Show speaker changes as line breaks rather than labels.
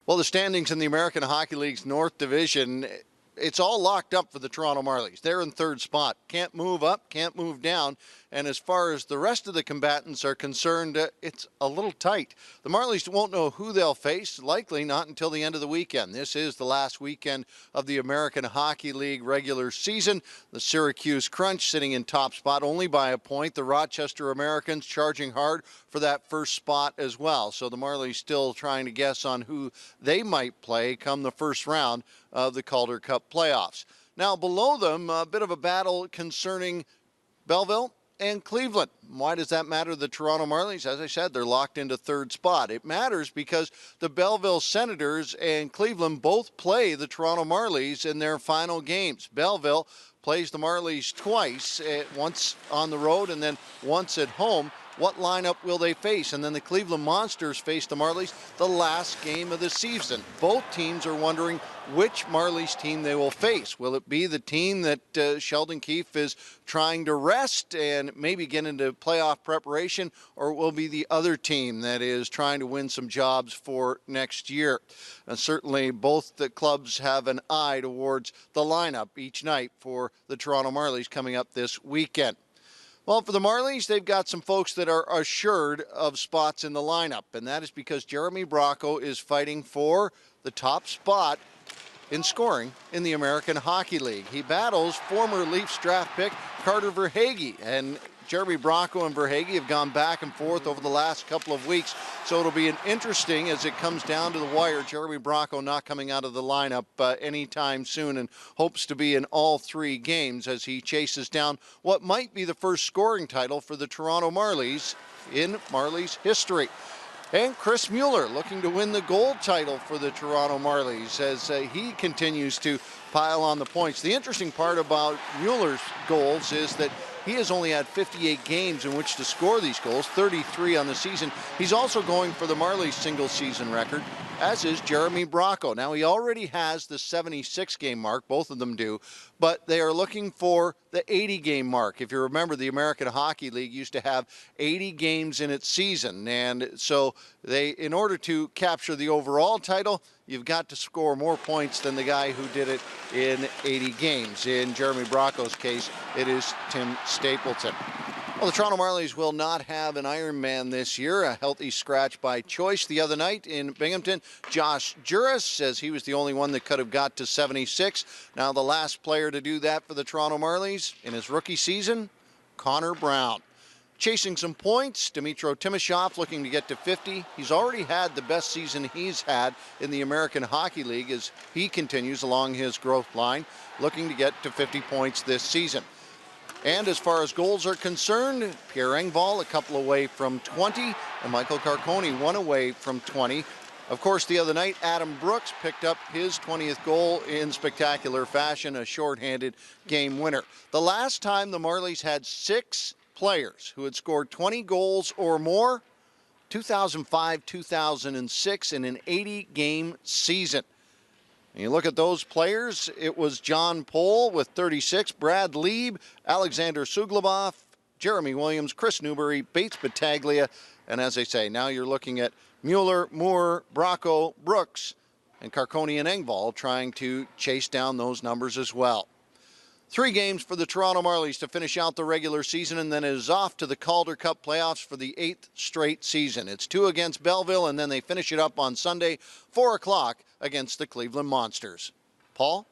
Well, the standings in the American Hockey League's North Division, it's all locked up for the Toronto Marlies. They're in third spot. Can't move up, can't move down. And as far as the rest of the combatants are concerned, it's a little tight. The Marlies won't know who they'll face, likely not until the end of the weekend. This is the last weekend of the American Hockey League regular season. The Syracuse Crunch sitting in top spot only by a point. The Rochester Americans charging hard for that first spot as well. So the Marlies still trying to guess on who they might play come the first round of the Calder Cup playoffs. Now below them, a bit of a battle concerning Belleville and Cleveland. Why does that matter to the Toronto Marlies? As I said, they're locked into third spot. It matters because the Belleville Senators and Cleveland both play the Toronto Marlies in their final games. Belleville plays the Marlies twice, once on the road and then once at home. What lineup will they face? And then the Cleveland Monsters face the Marlies the last game of the season. Both teams are wondering which Marlies team they will face. Will it be the team that Sheldon Keefe is trying to rest and maybe get into playoff preparation, or will it be the other team that is trying to win some jobs for next year? And certainly both the clubs have an eye towards the lineup each night for the Toronto Marlies coming up this weekend. Well, for the Marlies, they've got some folks that are assured of spots in the lineup, and that is because Jeremy Bracco is fighting for the top spot in scoring in the American Hockey League. He battles former Leafs draft pick Carter Verhaeghe, and Jeremy Bracco and Verhaeghe have gone back and forth over the last couple of weeks, so it'll be an interesting as it comes down to the wire. Jeremy Bracco not coming out of the lineup anytime soon, and hopes to be in all three games as he chases down what might be the first scoring title for the Toronto Marlies in Marlies history. And Chris Mueller looking to win the gold title for the Toronto Marlies as he continues to pile on the points. The interesting part about Mueller's goals is that he has only had 58 games in which to score these goals, 33 on the season. He's also going for the Marlies single season record, as is Jeremy Bracco. Now, he already has the 76 game mark, both of them do, but they are looking for the 80 game mark. If you remember, the American Hockey League used to have 80 games in its season, and so in order to capture the overall title, you've got to score more points than the guy who did it in 80 games. In Jeremy Bracco's case, it is Tim Stapleton. Well, the Toronto Marlies will not have an Ironman this year, a healthy scratch by choice. The other night in Binghamton, Josh Juris says he was the only one that could have got to 76. Now the last player to do that for the Toronto Marlies in his rookie season, Connor Brown. Chasing some points, Dmytro Timashov looking to get to 50. He's already had the best season he's had in the American Hockey League as he continues along his growth line, looking to get to 50 points this season. And as far as goals are concerned, Pierre Engvall a couple away from 20, and Michael Carcone one away from 20. Of course, the other night, Adam Brooks picked up his 20th goal in spectacular fashion, a shorthanded game winner. The last time the Marlies had 6 players who had scored 20 goals or more, 2005-2006 in an 80-game season. And you look at those players, it was John Pohl with 36, Brad Lieb, Alexander Suglobov, Jeremy Williams, Chris Newberry, Bates Battaglia, and as I say, now you're looking at Mueller, Moore, Bracco, Brooks, and Carcone and Engvall trying to chase down those numbers as well. 3 games for the Toronto Marlies to finish out the regular season, and then it is off to the Calder Cup playoffs for the 8th straight season. It's 2 against Belleville, and then they finish it up on Sunday, 4 o'clock against the Cleveland Monsters. Paul?